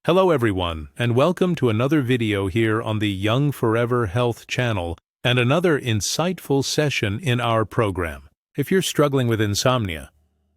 Hello everyone, and welcome to another video here on the Young Forever Health channel and another insightful session in our program. If you're struggling with insomnia,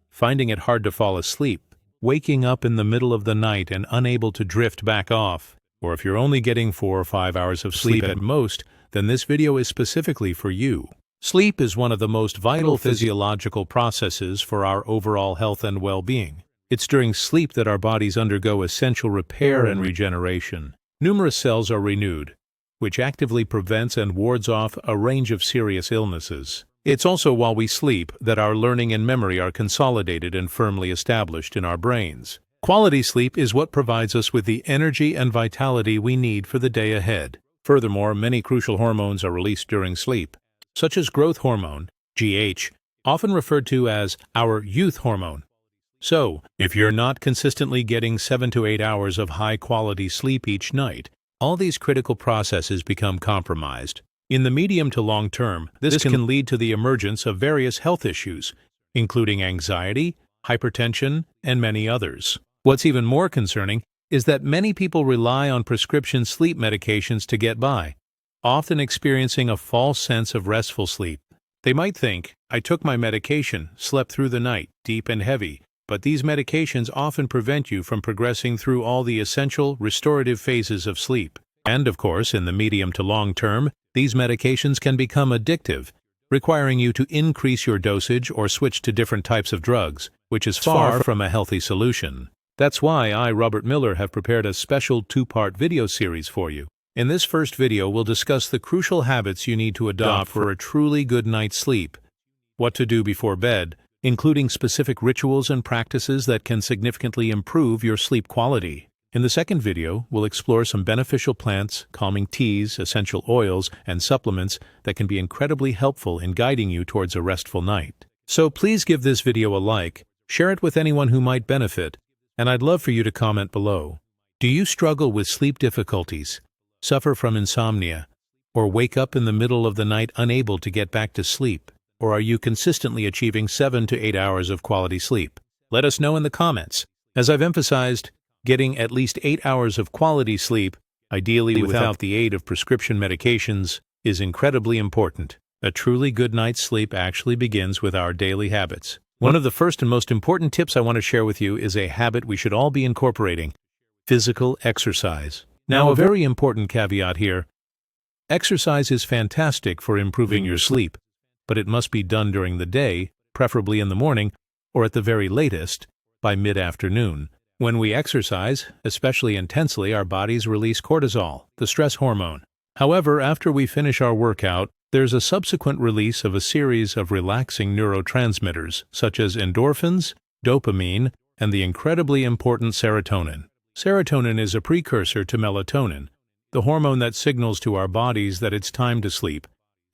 finding it hard to fall asleep, waking up in the middle of the night and unable to drift back off, or if you're only getting 4 or 5 hours of sleep at most, then this video is specifically for you. Sleep is one of the most vital physiological processes for our overall health and well-being. It's during sleep that our bodies undergo essential repair and regeneration. Numerous cells are renewed, which actively prevents and wards off a range of serious illnesses. It's also while we sleep that our learning and memory are consolidated and firmly established in our brains. Quality sleep is what provides us with the energy and vitality we need for the day ahead. Furthermore, many crucial hormones are released during sleep, such as growth hormone, GH, often referred to as our youth hormone. So, if you're not consistently getting 7 to 8 hours of high-quality sleep each night, all these critical processes become compromised. In the medium to long term, this can lead to the emergence of various health issues, including anxiety, hypertension, and many others. What's even more concerning is that many people rely on prescription sleep medications to get by, often experiencing a false sense of restful sleep. They might think, I took my medication, slept through the night, deep and heavy, but these medications often prevent you from progressing through all the essential, restorative phases of sleep. And of course, in the medium to long term, these medications can become addictive, requiring you to increase your dosage or switch to different types of drugs, which is far from a healthy solution. That's why I, Robert Miller, have prepared a special 2-part video series for you. In this first video, we'll discuss the crucial habits you need to adopt for a truly good night's sleep, what to do before bed, including specific rituals and practices that can significantly improve your sleep quality. In the second video, we'll explore some beneficial plants, calming teas, essential oils, and supplements that can be incredibly helpful in guiding you towards a restful night. So please give this video a like, share it with anyone who might benefit, and I'd love for you to comment below. Do you struggle with sleep difficulties, suffer from insomnia, or wake up in the middle of the night unable to get back to sleep? Or are you consistently achieving 7 to 8 hours of quality sleep? Let us know in the comments. As I've emphasized, getting at least 8 hours of quality sleep, ideally without the aid of prescription medications, is incredibly important. A truly good night's sleep actually begins with our daily habits. One of the first and most important tips I want to share with you is a habit we should all be incorporating: physical exercise. Now, a very important caveat here: exercise is fantastic for improving your sleep, but it must be done during the day, preferably in the morning, or at the very latest, by mid-afternoon. When we exercise, especially intensely, our bodies release cortisol, the stress hormone. However, after we finish our workout, there's a subsequent release of a series of relaxing neurotransmitters, such as endorphins, dopamine, and the incredibly important serotonin. Serotonin is a precursor to melatonin, the hormone that signals to our bodies that it's time to sleep,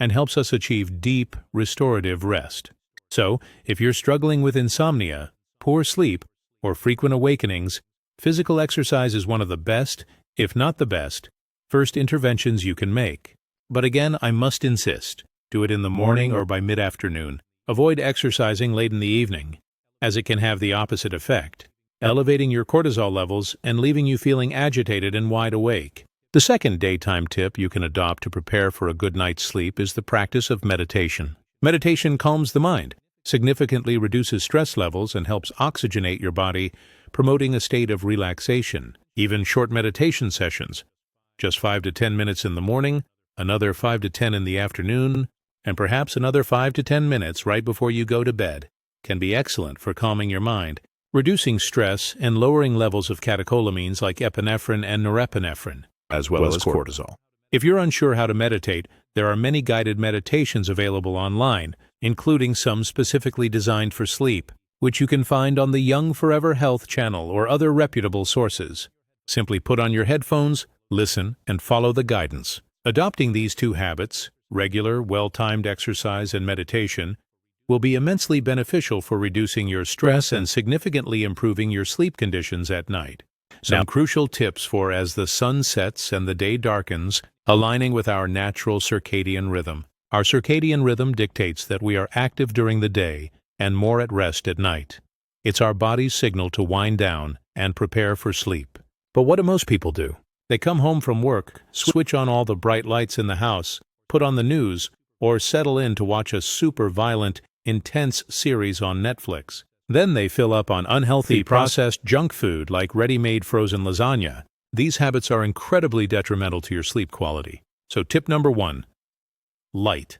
and helps us achieve deep, restorative rest. So, if you're struggling with insomnia, poor sleep, or frequent awakenings, physical exercise is one of the best, if not the best, first interventions you can make. But again, I must insist, do it in the morning or by mid-afternoon. Avoid exercising late in the evening, as it can have the opposite effect, elevating your cortisol levels and leaving you feeling agitated and wide awake. The second daytime tip you can adopt to prepare for a good night's sleep is the practice of meditation. Meditation calms the mind, significantly reduces stress levels, and helps oxygenate your body, promoting a state of relaxation. Even short meditation sessions, just 5 to 10 minutes in the morning, another 5 to 10 in the afternoon, and perhaps another 5 to 10 minutes right before you go to bed, can be excellent for calming your mind, reducing stress, and lowering levels of catecholamines like epinephrine and norepinephrine, as well as cortisol. If you're unsure how to meditate, there are many guided meditations available online, including some specifically designed for sleep, which you can find on the Young Forever Health channel or other reputable sources. Simply put on your headphones, listen, and follow the guidance. Adopting these 2 habits, regular, well-timed exercise and meditation, will be immensely beneficial for reducing your stress and significantly improving your sleep conditions at night. Some crucial tips for as the sun sets and the day darkens, aligning with our natural circadian rhythm. Our circadian rhythm dictates that we are active during the day and more at rest at night. It's our body's signal to wind down and prepare for sleep. But what do most people do? They come home from work, switch on all the bright lights in the house, put on the news, or settle in to watch a super violent, intense series on Netflix. Then they fill up on unhealthy processed junk food like ready-made frozen lasagna. These habits are incredibly detrimental to your sleep quality. So tip number 1. Light.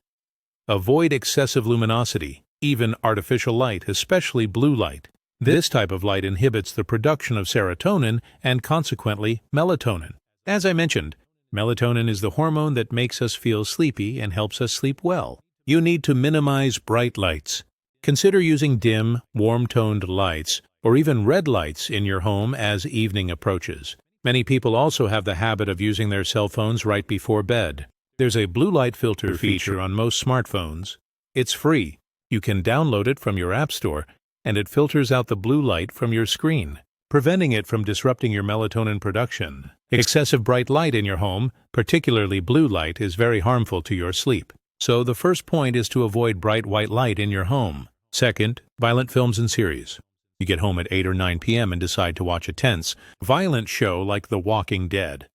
Avoid excessive luminosity, even artificial light, especially blue light. This type of light inhibits the production of serotonin and consequently melatonin. As I mentioned, melatonin is the hormone that makes us feel sleepy and helps us sleep well. You need to minimize bright lights. Consider using dim, warm-toned lights or even red lights in your home as evening approaches. Many people also have the habit of using their cell phones right before bed. There's a blue light filter feature on most smartphones. It's free. You can download it from your app store, and it filters out the blue light from your screen, preventing it from disrupting your melatonin production. Excessive bright light in your home, particularly blue light, is very harmful to your sleep. So the first point is to avoid bright white light in your home. Second, violent films and series. You get home at 8 or 9 p.m. and decide to watch a tense, violent show like The Walking Dead.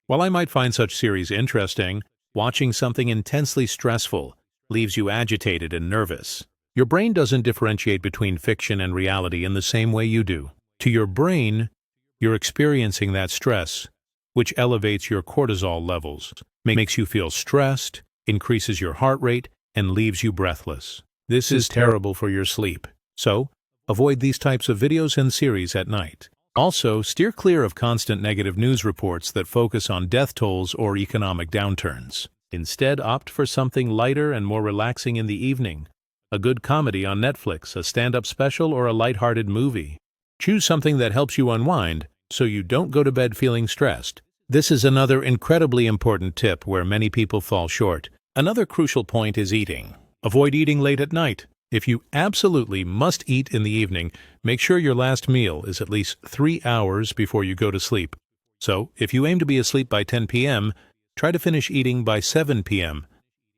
While I might find such series interesting, watching something intensely stressful leaves you agitated and nervous. Your brain doesn't differentiate between fiction and reality in the same way you do. To your brain, you're experiencing that stress, which elevates your cortisol levels, makes you feel stressed, increases your heart rate, and leaves you breathless. This is terrible for your sleep. So, avoid these types of videos and series at night. Also, steer clear of constant negative news reports that focus on death tolls or economic downturns. Instead, opt for something lighter and more relaxing in the evening. A good comedy on Netflix, a stand-up special, or a lighthearted movie. Choose something that helps you unwind so you don't go to bed feeling stressed. This is another incredibly important tip where many people fall short. Another crucial point is eating. Avoid eating late at night. If you absolutely must eat in the evening, make sure your last meal is at least 3 hours before you go to sleep. So, if you aim to be asleep by 10 p.m., try to finish eating by 7 p.m.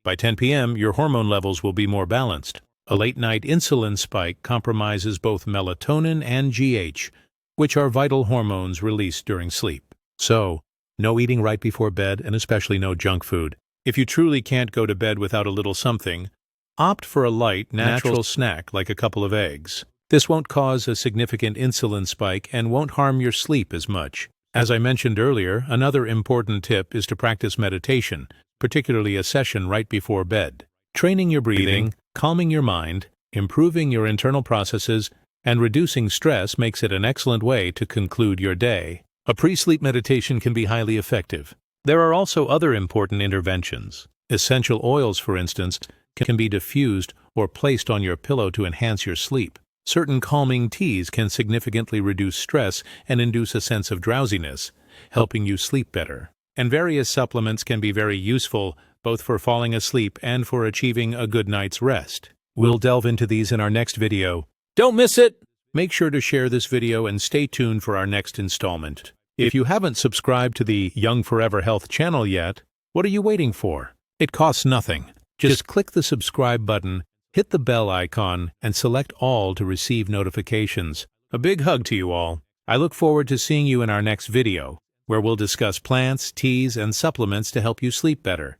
By 10 p.m., your hormone levels will be more balanced. A late-night insulin spike compromises both melatonin and GH, which are vital hormones released during sleep. So, no eating right before bed, and especially no junk food. If you truly can't go to bed without a little something, opt for a light, natural snack like a couple of eggs. This won't cause a significant insulin spike and won't harm your sleep as much. As I mentioned earlier, another important tip is to practice meditation, particularly a session right before bed. Training your breathing, calming your mind, improving your internal processes, and reducing stress makes it an excellent way to conclude your day. A pre-sleep meditation can be highly effective. There are also other important interventions. Essential oils, for instance, can be diffused or placed on your pillow to enhance your sleep. Certain calming teas can significantly reduce stress and induce a sense of drowsiness, helping you sleep better. And various supplements can be very useful, both for falling asleep and for achieving a good night's rest. We'll delve into these in our next video. Don't miss it! Make sure to share this video and stay tuned for our next installment. If you haven't subscribed to the Young Forever Health channel yet, what are you waiting for? It costs nothing. Just click the subscribe button, hit the bell icon, and select all to receive notifications. A big hug to you all. I look forward to seeing you in our next video, where we'll discuss plants, teas, and supplements to help you sleep better.